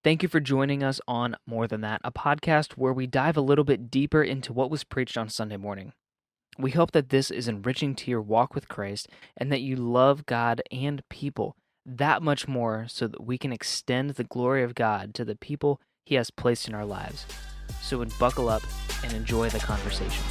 Thank you for joining us on More Than That, a podcast where we dive a little bit deeper into what was preached on Sunday morning. We hope that this is enriching to your walk with Christ and that you love God and people that much more so that we can extend the glory of God to the people He has placed in our lives. So buckle up and enjoy the conversation.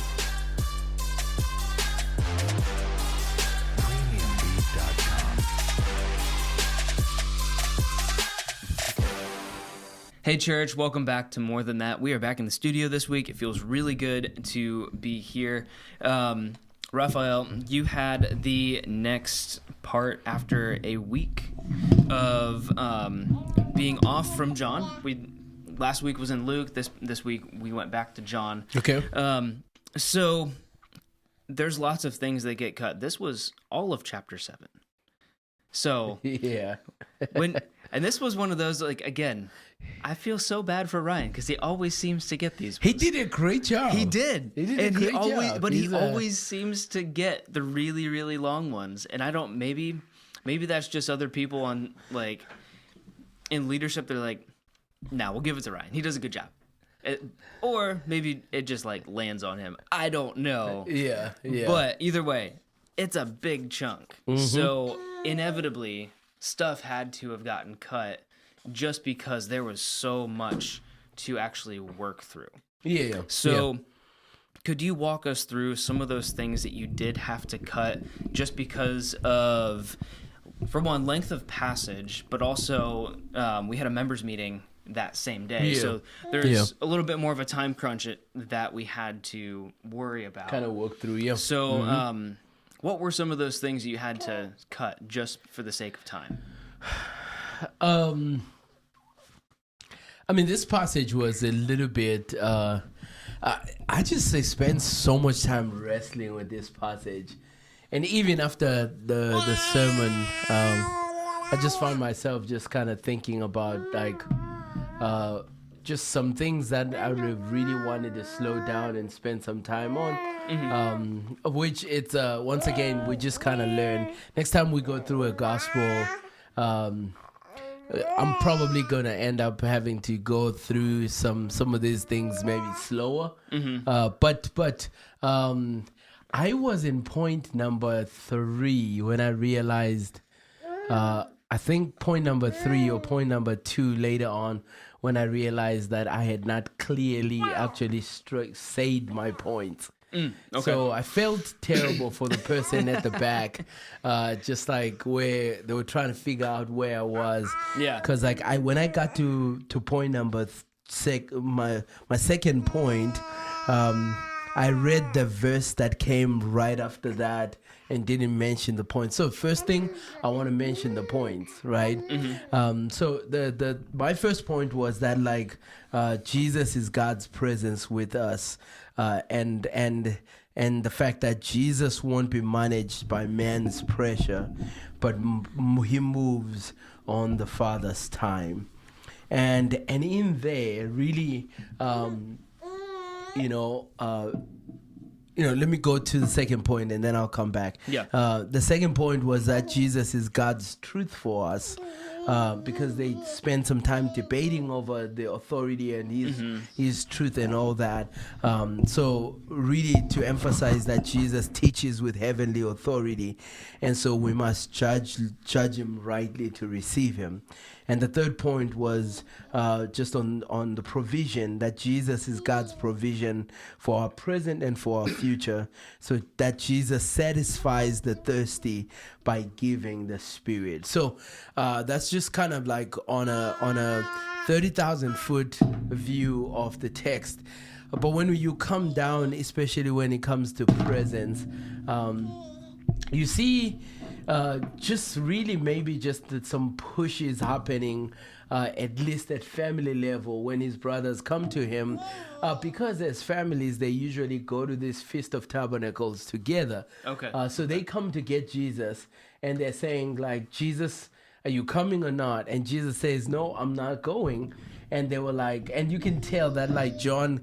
Hey church, welcome back to More Than That. We are back in the studio this week. It feels really good to be here. Raphael, you had the next part after a week of being off from John. Last week was in Luke. This week we went back to John. Okay. So there's lots of things that get cut. This was all of chapter 7. So yeah. And this was one of those, like, again, I feel so bad for Ryan because he always seems to get these. He did a great job. He did. He did a great job. But he always seems to get the really, really long ones. And I don't, maybe that's just other people on, like, in leadership. They're like, nah, we'll give it to Ryan. He does a good job. Or maybe it just, like, lands on him. I don't know. Yeah. But either way, it's a big chunk. Mm-hmm. So inevitably, stuff had to have gotten cut just because there was so much to actually work through. Yeah. So could you walk us through some of those things that you did have to cut just because of, for one, length of passage, but also we had a members meeting that same day. Yeah. So there's a little bit more of a time crunch that we had to worry about. Kind of work through, yeah. So what were some of those things you had to cut just for the sake of time? I mean, this passage was a little bit. I just spent so much time wrestling with this passage, and even after the sermon, I just found myself just kind of thinking about just some things that I would have really wanted to slow down and spend some time on. Mm-hmm. Of which it's once again we just kind of learn next time we go through a gospel. I'm probably gonna end up having to go through some of these things maybe slower. Mm-hmm. But I was in point number 3 when I realized. I think point number 3 or point number 2 later on when I realized that I had not clearly actually said my points. Okay. So I felt terrible for the person at the back, just like where they were trying to figure out where I was. Yeah. Because like when I got to point number my second point, I read the verse that came right after that and didn't mention the point. So first thing, I want to mention the points, right? Mm-hmm. So my first point was that like Jesus is God's presence with us, and the fact that Jesus won't be managed by man's pressure, but he moves on the Father's time, and in there really. Let me go to the second point and then I'll come back. Yeah. The second point was that Jesus is God's truth for us, because they spent some time debating over the authority and his truth and all that. So really to emphasize that Jesus teaches with heavenly authority, and so we must judge him rightly to receive him. And the third point was just on the provision, that Jesus is God's provision for our present and for our future, so that Jesus satisfies the thirsty by giving the Spirit. So that's just kind of like on a 30,000 foot view of the text. But when you come down, especially when it comes to presence, you see just really maybe just that some pushes happening, at least at family level, when his brothers come to him, because as families they usually go to this Feast of Tabernacles together. Okay. So they come to get Jesus, and they're saying like, Jesus, are you coming or not? And Jesus says, no, I'm not going. And they were like, and you can tell that like John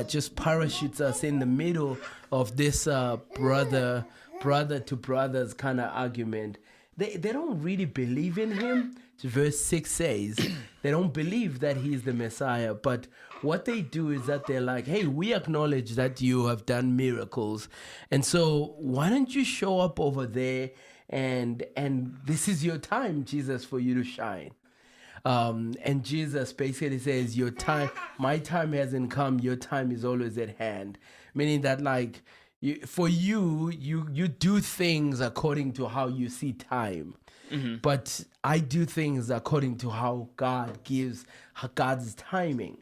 just parachutes us in the middle of this brother to brothers kind of argument. They don't really believe in him verse 6 says, they don't believe that he's the Messiah. But what they do is that they're like, hey, we acknowledge that you have done miracles. And so why don't you show up over there, and this is your time, Jesus, for you to shine. And Jesus basically says, your time, my time hasn't come. Your time is always at hand. Meaning that, like, you do things according to how you see time. But I do things according to how God gives God's timing.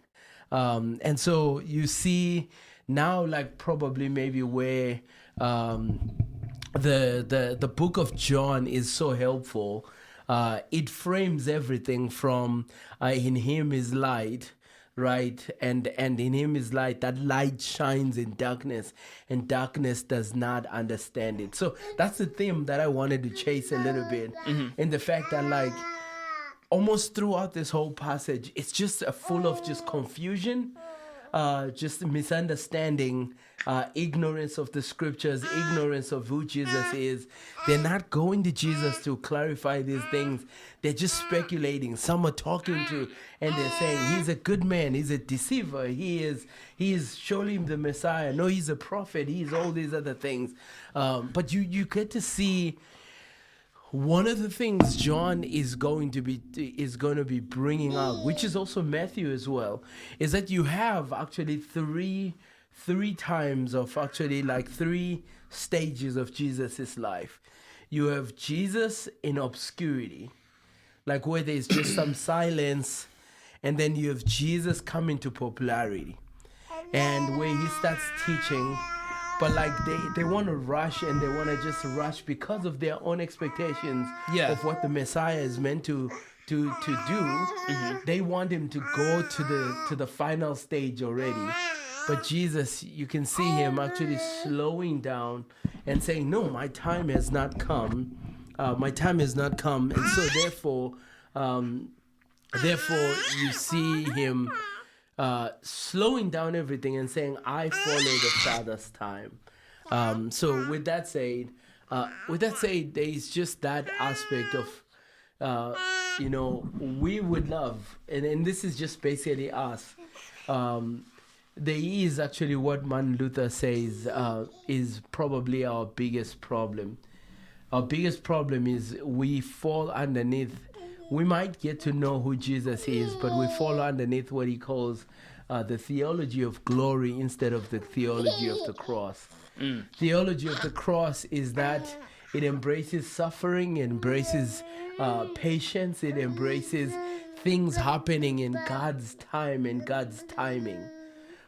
And so you see now, like, probably maybe where the book of John is so helpful. It frames everything from in him is light, right? And in him is light. That light shines in darkness, and darkness does not understand it. So that's the theme that I wanted to chase a little bit. In the fact that, like, almost throughout this whole passage, it's just full of just confusion, just misunderstanding, ignorance of the scriptures, ignorance of who Jesus is. They're not going to Jesus to clarify these things. They're just speculating. Some are talking to, and they're saying, he's a good man, he's a deceiver, he is surely the Messiah. No, he's a prophet, he's all these other things. But you get to see one of the things John is going to be bringing out, which is also Matthew as well, is that you have actually three times of actually, like, three stages of Jesus's life. You have Jesus in obscurity, like where there's just some silence, and then you have Jesus coming to popularity, and where he starts teaching. But, like, they want to rush, and they want to just rush because of their own expectations of what the Messiah is meant to do. They want him to go to the final stage already. But Jesus, you can see him actually slowing down and saying, no, my time has not come. My time has not come. And so therefore you see him slowing down everything and saying, I follow the Father's time. So with that said, there's just that aspect of, we would love, and this is just basically us. There is actually what Martin Luther says is probably our biggest problem. Our biggest problem is we fall underneath. We might get to know who Jesus is, but we fall underneath what he calls the theology of glory instead of the theology of the cross. Theology of the cross is that it embraces suffering, it embraces patience, it embraces things happening in God's time and God's timing.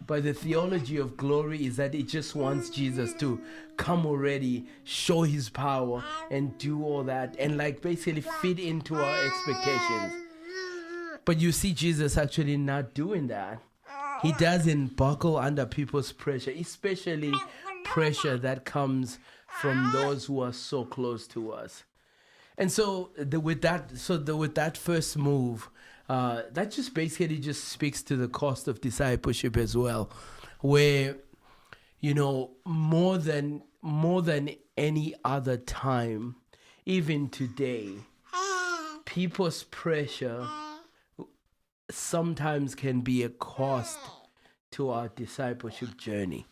But the theology of glory is that it just wants Jesus to come already, show his power, and do all that, and, like, basically fit into our expectations. But you see Jesus actually not doing that. He doesn't buckle under people's pressure, especially pressure that comes from those who are so close to us. And so with that first move, that just basically just speaks to the cost of discipleship as well, where, more than any other time, even today, people's pressure sometimes can be a cost to our discipleship journey.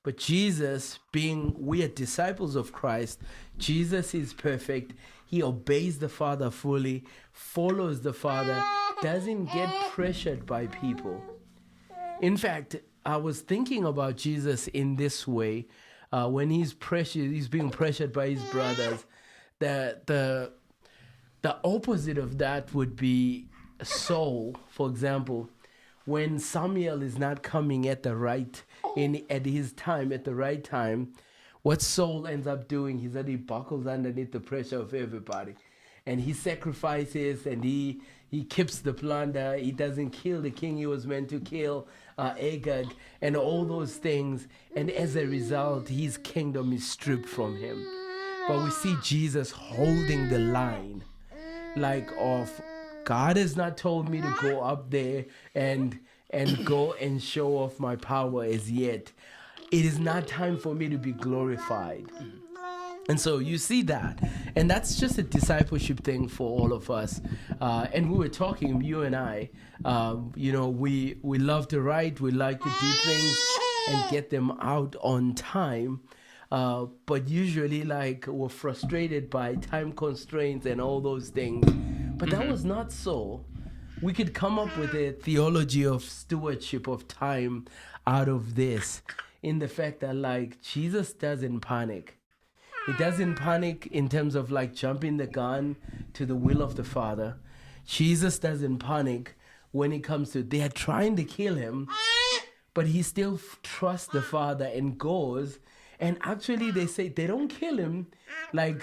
But Jesus, being we are disciples of Christ, Jesus is perfect. He obeys the Father fully, follows the Father, doesn't get pressured by people. In fact, I was thinking about Jesus in this way. When he's being pressured by his brothers. The opposite of that would be Saul, for example. When Samuel is not coming at the right time, what Saul ends up doing is that he buckles underneath the pressure of everybody, and he sacrifices, and he keeps the plunder. He doesn't kill the king he was meant to kill, Agag, and all those things. And as a result, his kingdom is stripped from him. But we see Jesus holding the line, like, of God has not told me to go up there and go and show off my power as yet. It is not time for me to be glorified. And so you see that. And that's just a discipleship thing for all of us. And we were talking, you and I, we love to write, we like to do things and get them out on time. But usually, like, we're frustrated by time constraints and all those things. But that was not so. We could come up with a theology of stewardship of time out of this, in the fact that, like, Jesus doesn't panic. He doesn't panic in terms of, like, jumping the gun to the will of the Father. Jesus doesn't panic when it comes to, they are trying to kill him, but he still trusts the Father and goes. And actually, they say they don't kill him, like,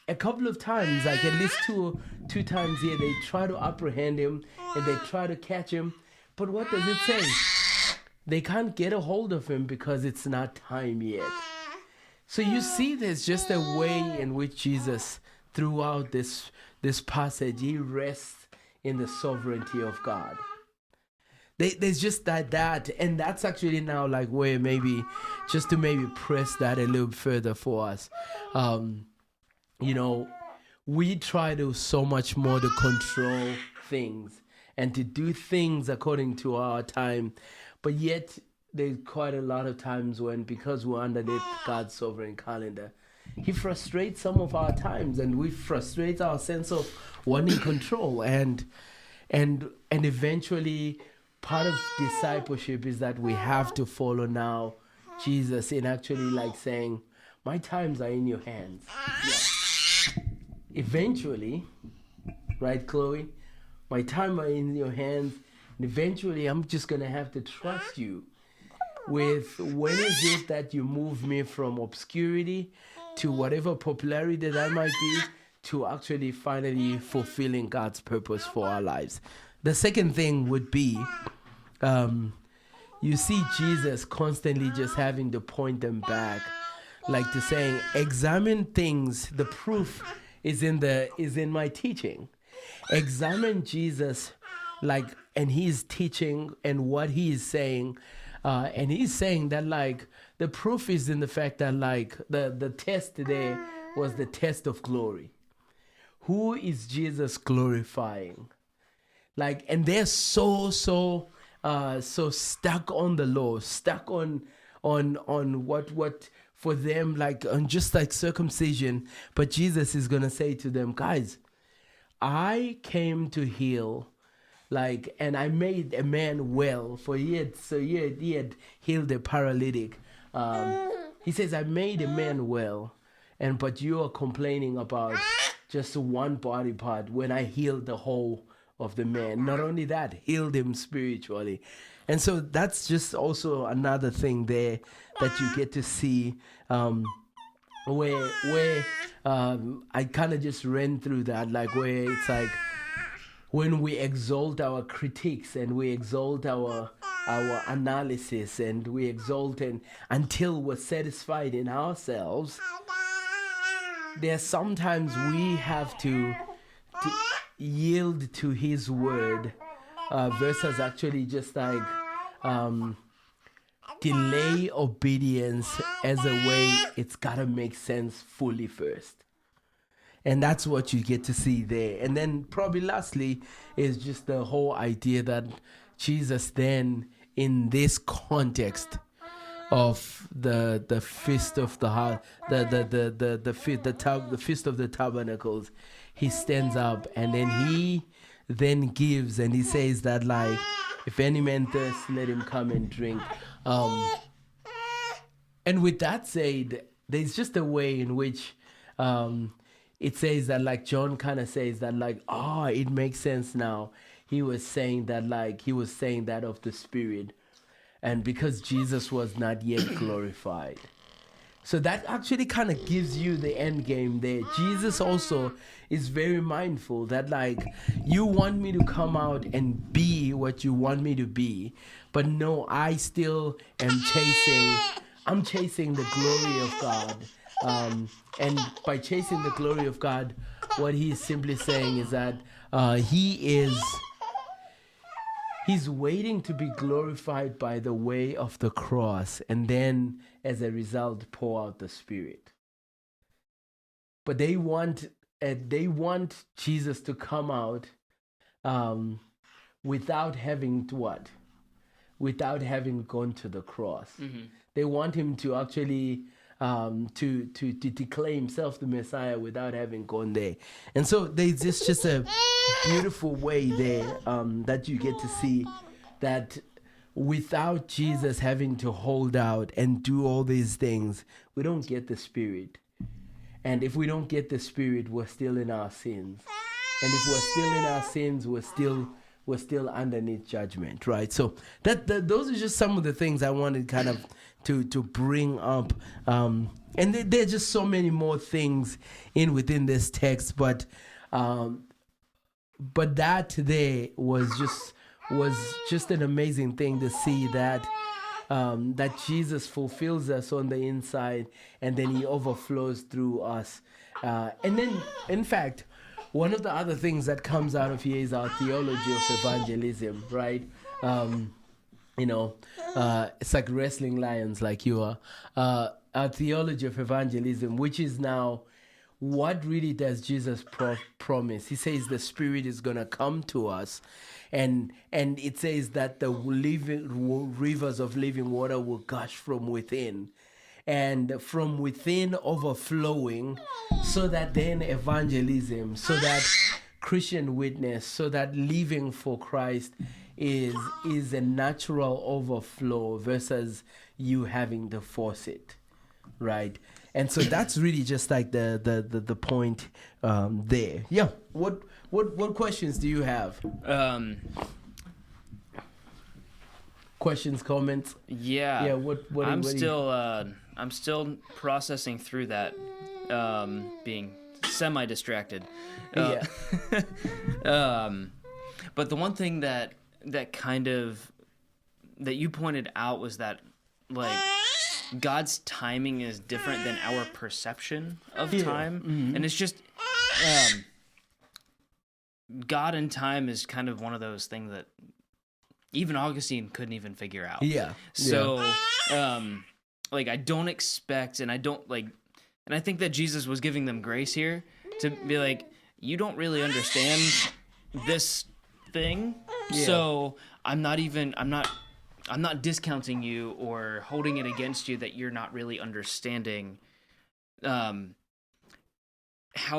a couple of times, like at least two times here, they try to apprehend him and they try to catch him. But what does it say? They can't get a hold of him because it's not time yet. So you see, there's just a way in which Jesus, throughout this passage, he rests in the sovereignty of God. There's just that, and that's actually now, like, where maybe, just to maybe press that a little further for us. We try to so much more to control things and to do things according to our time, but yet there's quite a lot of times when, because we're underneath God's sovereign calendar, he frustrates some of our times, and we frustrate our sense of wanting control. And eventually, part of discipleship is that we have to follow now Jesus in actually, like, saying, my times are in your hands. Yeah. Eventually, right, Chloe? My time are in your hands, and eventually I'm just going to have to trust you with, when is it that you move me from obscurity to whatever popularity that I might be, to actually finally fulfilling God's purpose for our lives. The second thing would be, you see Jesus constantly just having to point them back, like to saying, examine things. The proof is in my teaching. Examine Jesus, like, and he's teaching and what he is saying. And he's saying that, like, the proof is in the fact that, like, the test today was the test of glory. Who is Jesus glorifying? Like, and they're so stuck on the law, stuck on what for them, like, on just like circumcision. But Jesus is gonna say to them, guys, I came to heal. Like, and I made a man well, for he had healed a paralytic. He says, I made a man well, but you are complaining about just one body part when I healed the whole of the man. Not only that, healed him spiritually. And so that's just also another thing there that you get to see, where I kind of just ran through that, like, where it's like, when we exalt our critiques and we exalt our analysis and we exalt until we're satisfied in ourselves, there's sometimes we have to yield to his word, versus actually just like delay obedience as a way. It's gotta make sense fully first. And that's what you get to see there. And then probably lastly is just the whole idea that Jesus then, in this context of the feast of the feast of the Tabernacles, he stands up and then he then gives, and he says that, like, if any man thirst, let him come and drink. And with that said, there's just a way in which it says that, like, John kind of says that, like, it makes sense now. He was saying that of the Spirit, and because Jesus was not yet glorified. So that actually kind of gives you the end game there. Jesus also is very mindful that, like, you want me to come out and be what you want me to be, but no, I still am chasing the glory of God. And by chasing the glory of God, what he's simply saying is that he's waiting to be glorified by the way of the cross, and then as a result pour out the Spirit. but they want Jesus to come out without having to what? Without having gone to the cross. Mm-hmm. They want him to actually to declare himself the Messiah without having gone there. And so there's just a beautiful way there that you get to see that without Jesus having to hold out and do all these things, we don't get the Spirit. And if we don't get the Spirit, we're still in our sins. And if we're still in our sins, we're still underneath judgment, right? So that those are just some of the things I wanted kind of to bring up. And there are just so many more things within this text, but that there was just an amazing thing to see that that Jesus fulfills us on the inside, and then he overflows through us. And then, in fact, one of the other things that comes out of here is our theology of evangelism, right? It's like wrestling lions like you are. Our theology of evangelism, which is now, what really does Jesus promise? He says the Spirit is going to come to us, and it says that the rivers of living water will gush from within, and from within overflowing, so that then evangelism, so that Christian witness, so that living for Christ is a natural overflow versus you having to force it, right? And so that's really just like the point there. Yeah. What questions do you have? Questions, comments? Yeah. Yeah. What I'm still processing through that, being semi-distracted. Yeah. But the one thing that kind of that you pointed out was that, like, God's timing is different than our perception of time. Mm-hmm. And it's just God and time is kind of one of those things that even Augustine couldn't even figure out. Yeah. So like, I don't expect, and I don't like, and I think that Jesus was giving them grace here to be like, you don't really understand this thing. Yeah. So I'm not discounting you or holding it against you that you're not really understanding how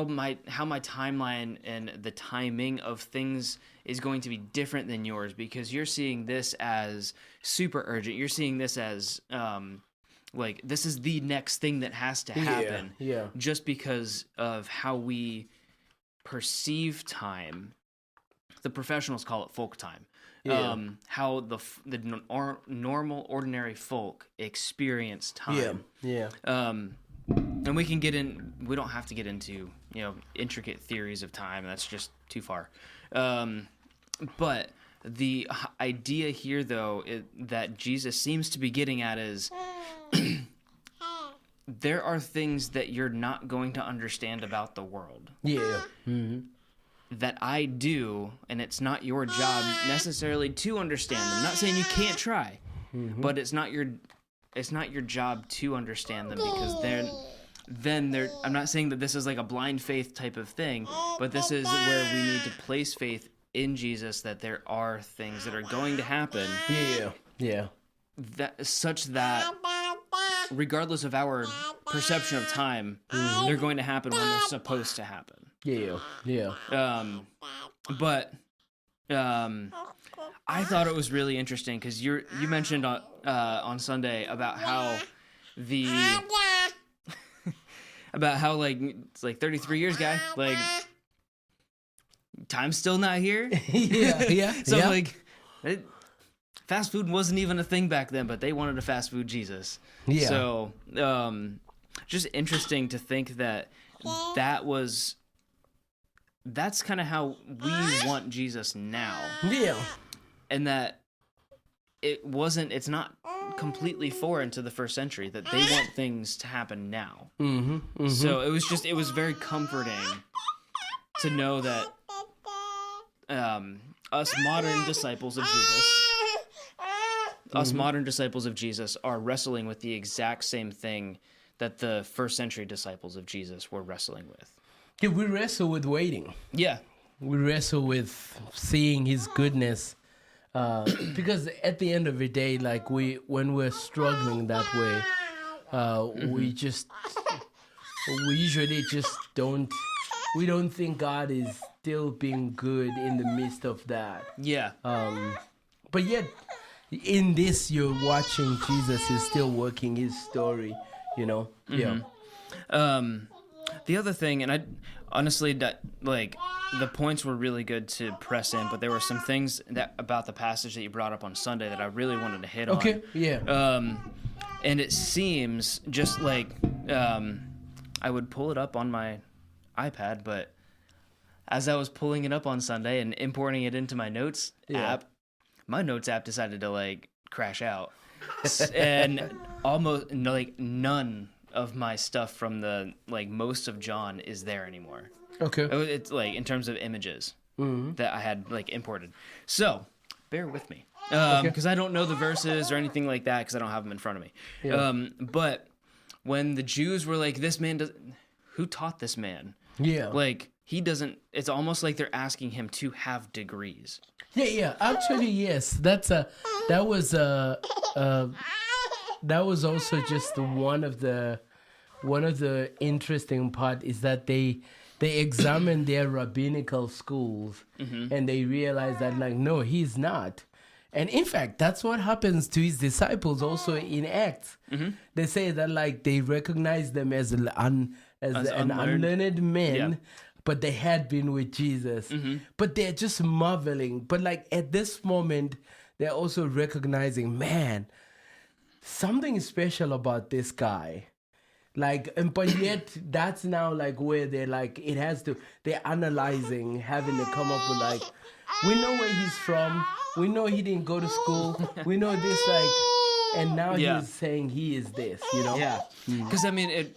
my timeline and the timing of things is going to be different than yours, because you're seeing this as super urgent. You're seeing this as like, this is the next thing that has to happen. Yeah. Just because of how we perceive time. The professionals call it folk time. Yeah. How the normal, ordinary folk experience time. Yeah. And we can get in. We don't have to get into intricate theories of time. That's just too far. But the idea here, though, that Jesus seems to be getting at is there are things that you're not going to understand about the world. Yeah. Mm-hmm. That I do, and it's not your job necessarily to understand them. I'm not saying you can't try, but it's not your job to understand them, because then I'm not saying that this is like a blind faith type of thing, but this is where we need to place faith in Jesus, that there are things that are going to happen. Yeah. Such that regardless of our perception of time, they're going to happen when they're supposed to happen. Yeah. But I thought it was really interesting because you mentioned on Sunday about how like, it's like 33 years, guy, like, time's still not here. Yeah. So like, fast food wasn't even a thing back then, but they wanted a fast food Jesus. Yeah. So just interesting to think that that's kind of how we want Jesus now. Yeah. And that it's not completely foreign to the first century that they want things to happen now. Mm-hmm. So it was very comforting to know that us modern disciples of Jesus are wrestling with the exact same thing that the first century disciples of Jesus were wrestling with. Yeah, we wrestle with waiting. Yeah. We wrestle with seeing his goodness. Because at the end of the day, like when we're struggling that way, we usually just don't think God is still being good in the midst of that. Yeah. But yet, in this, you're watching Jesus is still working his story, you know? Yeah. The other thing, and I honestly, that like the points were really good to press in, but there were some things that about the passage that you brought up on Sunday that I really wanted to hit on. Okay, yeah. And it seems just like I would pull it up on my iPad, but as I was pulling it up on Sunday and importing it into my notes app, my notes app decided to like crash out, and almost like none of my stuff from the like most of John is there anymore. Okay. It's like in terms of images that I had like imported. So bear with me because I don't know the verses or anything like that because I don't have them in front of me. Yeah. But when the Jews were like, "This man who taught this man?" Yeah. Like he doesn't. It's almost like they're asking him to have degrees. Yeah. Actually, yes. That was also just one of the interesting part is that they examine their rabbinical schools and they realize that like no, he's not. And in fact, that's what happens to his disciples also in Acts. They say that like they recognize them as an unlearned men, but they had been with Jesus. But they're just marveling. But like at this moment, they're also recognizing, man, something special about this guy. Like, but yet that's now like where they're like, they're analyzing, having to come up with like, we know where he's from. We know he didn't go to school. We know this, like, and now he's saying he is this, you know? Yeah. Because, I mean,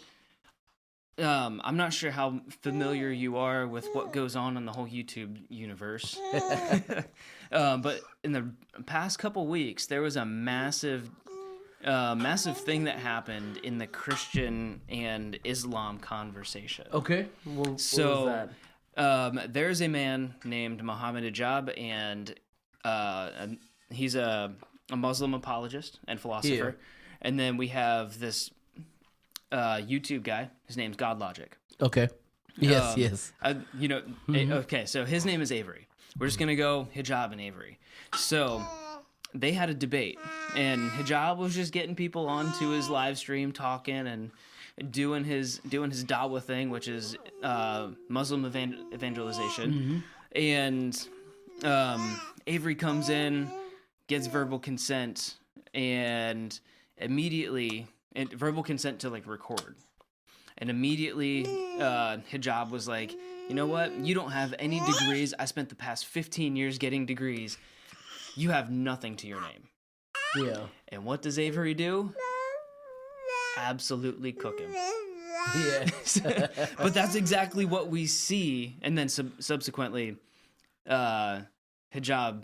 I'm not sure how familiar you are with what goes on in the whole YouTube universe. But in the past couple weeks, there was a massive thing that happened in the Christian and Islam conversation. Okay. What was that? There's a man named Mohammad Hijab, and he's a Muslim apologist and philosopher. Yeah. And then we have this YouTube guy. His name's GodLogic. Okay. Yes. Okay, so his name is Avery. We're just going to go Hijab and Avery. So they had a debate, and Hijab was just getting people onto his live stream, talking and doing his da'wah thing, which is Muslim evangelization. And Avery comes in, gets verbal consent, and immediately verbal consent to like record. And immediately Hijab was like, you know what? You don't have any degrees. I spent the past 15 years getting degrees. You have nothing to your name. Yeah. And what does Avery do? Absolutely cook him. Yeah. But that's exactly what we see. And then subsequently, Hijab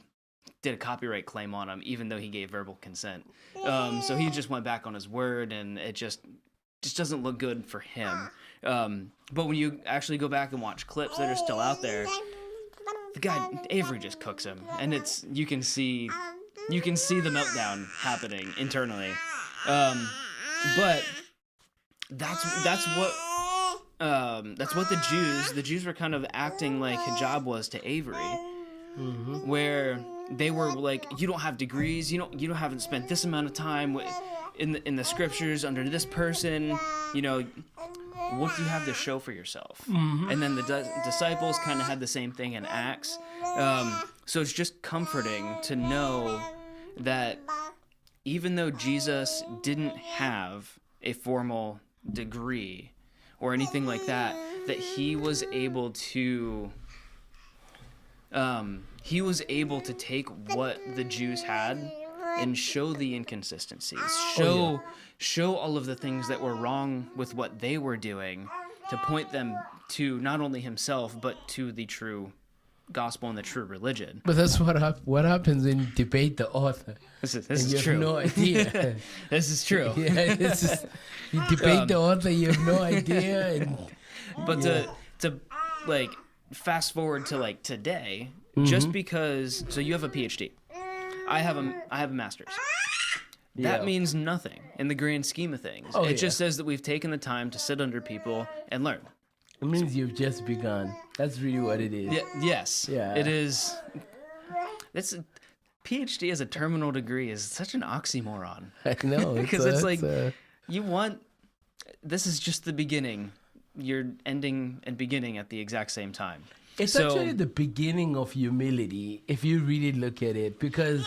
did a copyright claim on him, even though he gave verbal consent. So he just went back on his word, and it just doesn't look good for him. But when you actually go back and watch clips that are still out there, the guy Avery just cooks him, and you can see the meltdown happening internally. But that's what the Jews were kind of acting like Hijab was to Avery, where they were like, you don't have degrees, you haven't spent this amount of time in the scriptures under this person, what do you have to show for yourself? And then the disciples kind of had the same thing in Acts. So it's just comforting to know that even though Jesus didn't have a formal degree or anything like that, that he was able to take what the Jews had and show the inconsistencies, show all of the things that were wrong with what they were doing, to point them to not only himself but to the true gospel and the true religion. But that's what happens when you debate the author. This and is you true. have no idea. This is true. Yeah, you debate the author, you have no idea. But to like fast forward to like today, just because you have a PhD, I have a master's. That means nothing in the grand scheme of things. It just says that we've taken the time to sit under people and learn. It means you've just begun. That's really what it is. Yes. Yeah. It is. PhD as a terminal degree is such an oxymoron. I know. Because this is just the beginning. You're ending and beginning at the exact same time. It's actually the beginning of humility, if you really look at it, because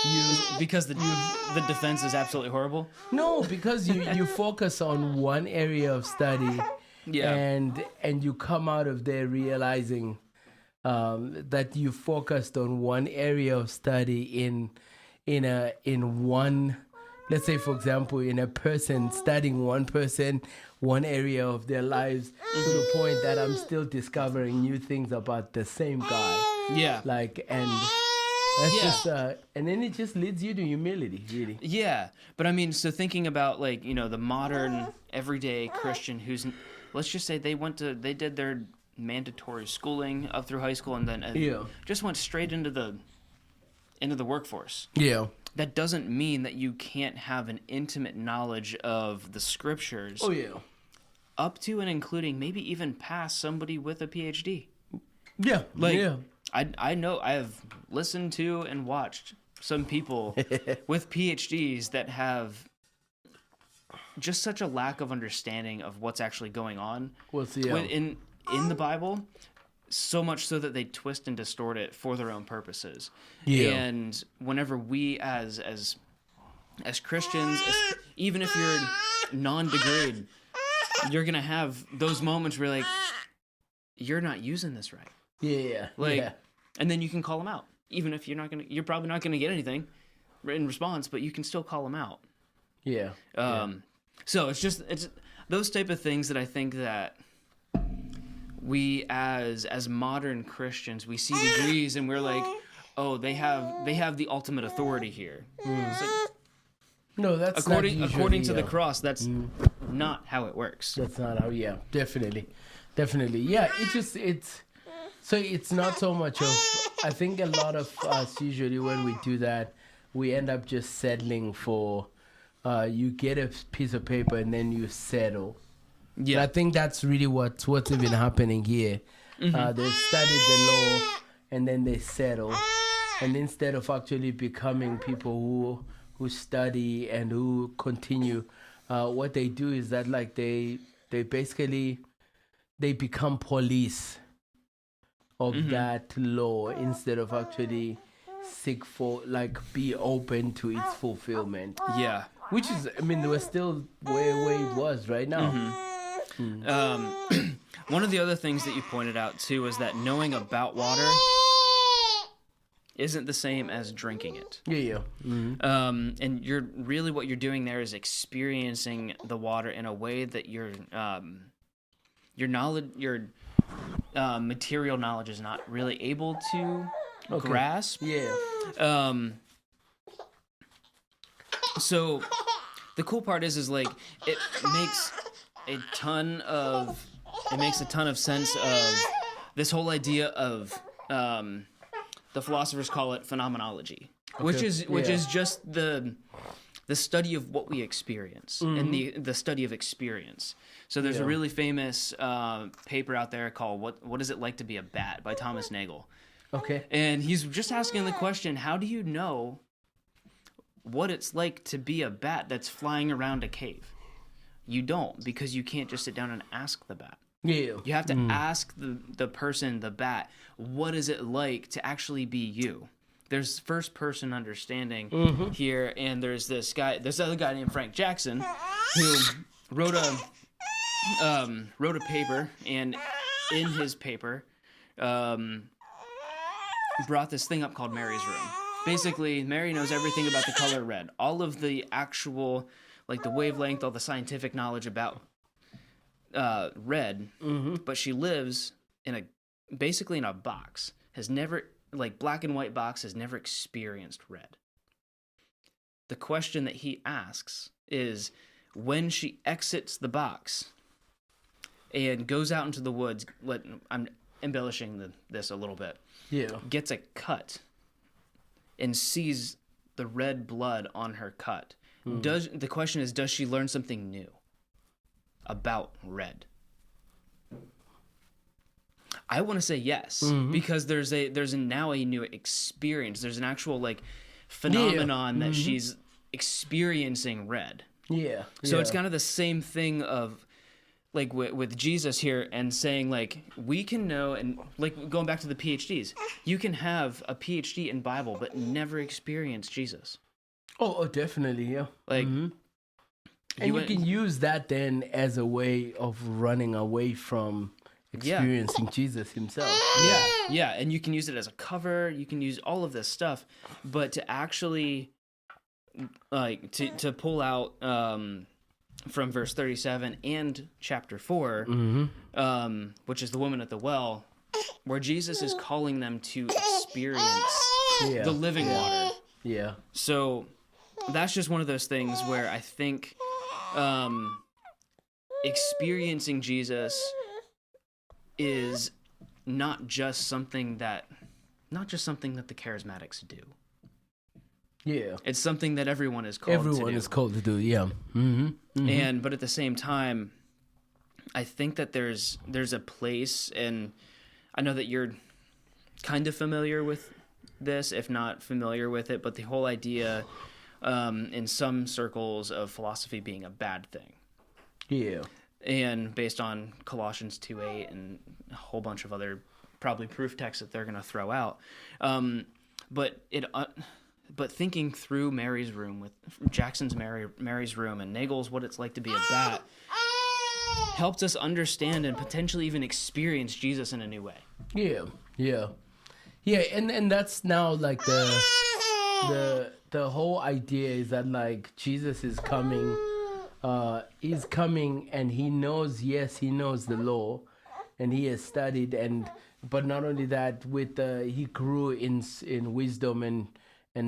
the defense is absolutely horrible. No, because you focus on one area of study. Yeah. And you come out of there realizing that you focused on one area of study in one, let's say, for example, in a person, studying one area of their lives to the point that I'm still discovering new things about the same guy. Yeah. And that's just, and then it just leads you to humility, really. Yeah. But I mean, so thinking about like, the modern everyday Christian who's, let's just say they did their mandatory schooling up through high school and then just went straight into the workforce. Yeah. That doesn't mean that you can't have an intimate knowledge of the scriptures. Oh, yeah. Up to and including maybe even past somebody with a PhD. Yeah. I know I have listened to and watched some people with PhDs that have just such a lack of understanding of what's actually going on in the Bible, so much so that they twist and distort it for their own purposes. Yeah. And whenever we as Christians, even if you're non-degreed, you're gonna have those moments where like you're not using this right. Yeah. And then you can call them out, even if you're probably not gonna get anything in response, but you can still call them out. Yeah. So it's those type of things that I think that we as modern Christians, we see degrees and we're like, oh, they have the ultimate authority here. So, no, that's according to the the cross. That's not how it works. That's not how. Yeah, definitely. Yeah, it's not so much of. I think a lot of us usually when we do that, we end up just settling for. You get a piece of paper and then you settle. Yeah, I think that's really what's even happening here. They've studied the law and then they settle, and instead of actually becoming people who study and who continue, what they do is that like they basically they become police of that law instead of actually seek for be open to its fulfillment. Yeah. Which is, I mean, we're still where it was right now. One of the other things that you pointed out too is that knowing about water isn't the same as drinking it. Yeah. And what you're doing there is experiencing the water in a way that your knowledge, your material knowledge is not really able to grasp. Yeah. So the cool part is like it makes a ton of sense of this whole idea of the philosophers call it phenomenology, which is just the study of what we experience and the study of experience. So there's a really famous paper out there called What Is It Like to Be a Bat by Thomas Nagel. Okay. And he's just asking the question, how do you know what it's like to be a bat that's flying around a cave? You don't, because you can't just sit down and ask the bat. Yeah. You have to ask the person, the bat, what is it like to actually be you? There's first person understanding here, and there's this other guy named Frank Jackson who wrote a paper, and in his paper brought this thing up called Mary's Room. Basically, Mary knows everything about the color red. All of the actual, like the wavelength, all the scientific knowledge about red, but she lives basically in a box. has never, like black and white box, has never experienced red. The question that he asks is, when she exits the box and goes out into the woods, I'm embellishing this a little bit, gets a cut and sees the red blood on her cut. The question is, does she learn something new about red? I want to say yes, because there's now a new experience. There's an actual like phenomenon that she's experiencing red. So it's kind of the same thing of like with Jesus here, and saying like, we can know, and like going back to the PhDs, you can have a PhD in Bible but never experience Jesus. Oh, definitely, yeah. Like, and you can use that then as a way of running away from experiencing Jesus himself. Yeah, and you can use it as a cover. You can use all of this stuff, but to actually like to pull out from verse 37 and chapter 4, which is the woman at the well, where Jesus is calling them to experience the living water. Yeah. So that's just one of those things where I think experiencing Jesus is not just something that the charismatics do. Yeah. It's something that everyone is called to do. Everyone is called to do, yeah. But at the same time, I think that there's a place, and I know that you're kind of familiar with this, if not familiar with it, but the whole idea in some circles of philosophy being a bad thing. Yeah. And based on Colossians 2:8 and a whole bunch of other probably proof texts that they're going to throw out. But thinking through Mary's room, with Jackson's Mary's room, and Nagel's What It's Like to Be a Bat, helped us understand and potentially even experience Jesus in a new way. Yeah, and that's now like the whole idea is that like Jesus is coming, and he knows the law, and he has studied, but not only that, he grew in wisdom and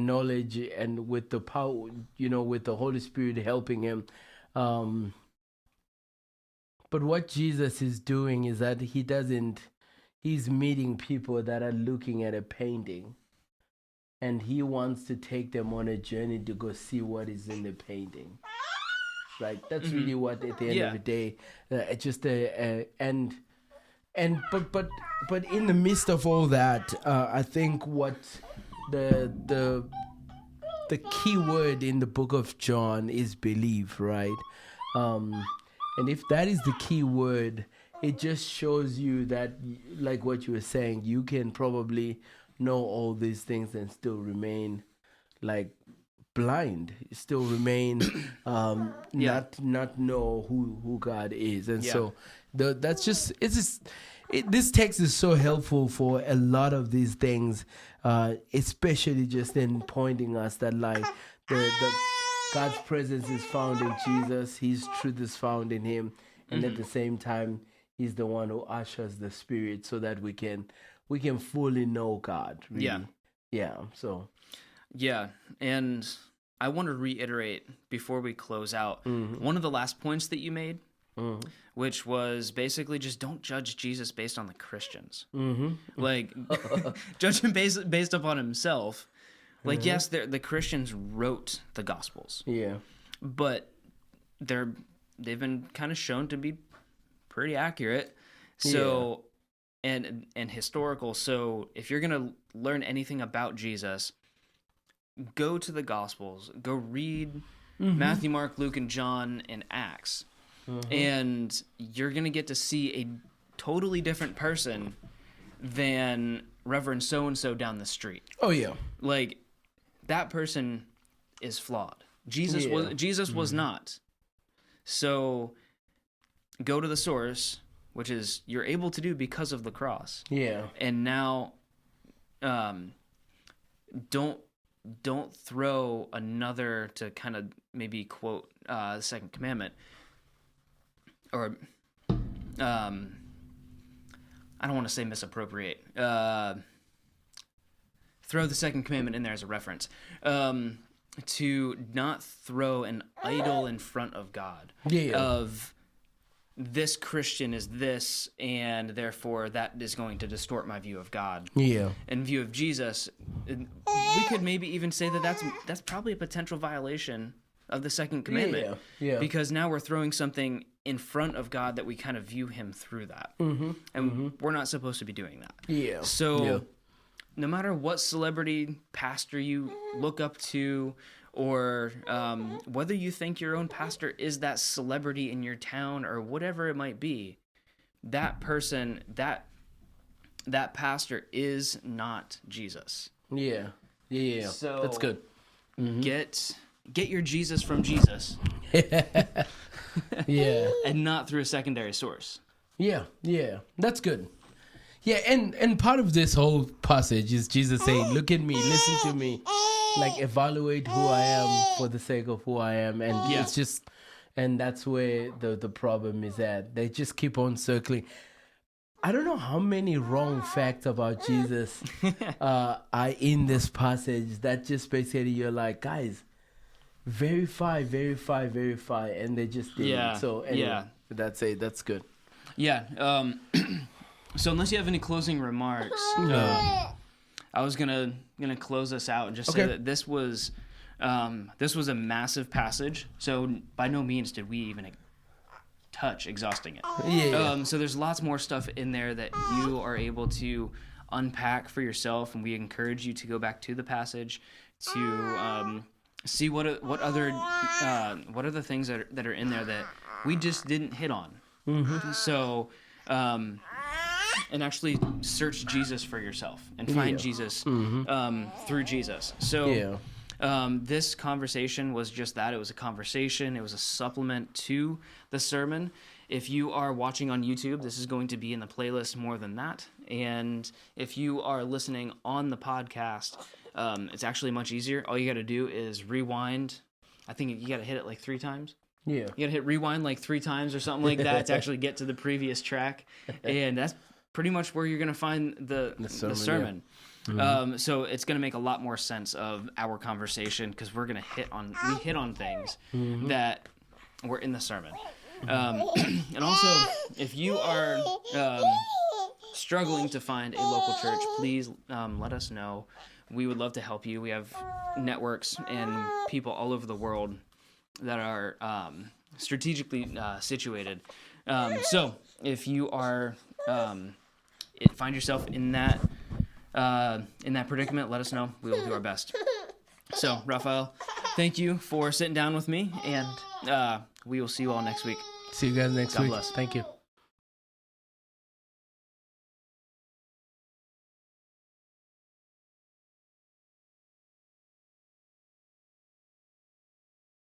knowledge, and with the power, with the Holy Spirit helping him. But what Jesus is doing is that he's meeting people that are looking at a painting, and he wants to take them on a journey to go see what is in the painting. Right? That's really what, at the end of the day, it's just but in the midst of all that, I think what the key word in the book of John is believe, right? And if that is the key word, it just shows you that, like what you were saying, you can probably know all these things and still remain like blind, still remain not know who God is. And so this text is so helpful for a lot of these things, especially just in pointing us that like the God's presence is found in Jesus, his truth is found in him, and at the same time he's the one who ushers the Spirit so that we can fully know God, really. And I want to reiterate before we close out one of the last points that you made, which was basically just don't judge Jesus based on the Christians. Like, judge him based upon himself. Like, yes, the Christians wrote the Gospels. Yeah. But they've been kind of shown to be pretty accurate. So, and historical. So if you're going to learn anything about Jesus, go to the Gospels. Go read Matthew, Mark, Luke, and John, and Acts. And you're going to get to see a totally different person than Reverend so-and-so down the street. Oh, yeah. Like, that person is flawed. Jesus was not. So go to the source, which is you're able to do because of the cross. Yeah. And now don't throw another, to kind of maybe quote the second commandment, or I don't want to say misappropriate. throw the second commandment in there as a reference. To not throw an idol in front of God. Of this Christian is this, and therefore that is going to distort my view of God. And view of Jesus, we could maybe even say that that's probably a potential violation of the second commandment. Because now we're throwing something in front of God that we kind of view him through that. And we're not supposed to be doing that. So no matter what celebrity pastor you look up to, or whether you think your own pastor is that celebrity in your town or whatever it might be, that person, that pastor is not Jesus. So that's good. Get your Jesus from Jesus. And not through a secondary source. That's good. And part of this whole passage is Jesus saying, look at me, listen to me, like evaluate who I am for the sake of who I am. And it's just, and that's where the problem is at. They just keep on circling. I don't know how many wrong facts about Jesus are in this passage that just basically you're like, guys, verify, and they just didn't. So anyway, that's it. That's good. So unless you have any closing remarks, I was gonna close us out and just say that this was a massive passage. So by no means did we even touch exhausting it. So there's lots more stuff in there that you are able to unpack for yourself, and we encourage you to go back to the passage to see what other things that are in there that we just didn't hit on. So. And actually search Jesus for yourself and find Jesus through Jesus. So this conversation was just that. It was a conversation. It was a supplement to the sermon. If you are watching on YouTube, this is going to be in the playlist more than that. And if you are listening on the podcast, it's actually much easier. All you got to do is rewind. I think you got to hit it like 3 times. You got to hit rewind like 3 times or something like that to actually get to the previous track. And that's pretty much where you're going to find the sermon. So it's going to make a lot more sense of our conversation because we hit on things that were in the sermon. And also, if you are struggling to find a local church, please let us know. We would love to help you. We have networks and people all over the world that are strategically situated. So if you are find yourself in that predicament, let us know. We will do our best. So, Raphael, thank you for sitting down with me, and we will see you all next week. See you guys next week. God bless. Thank you.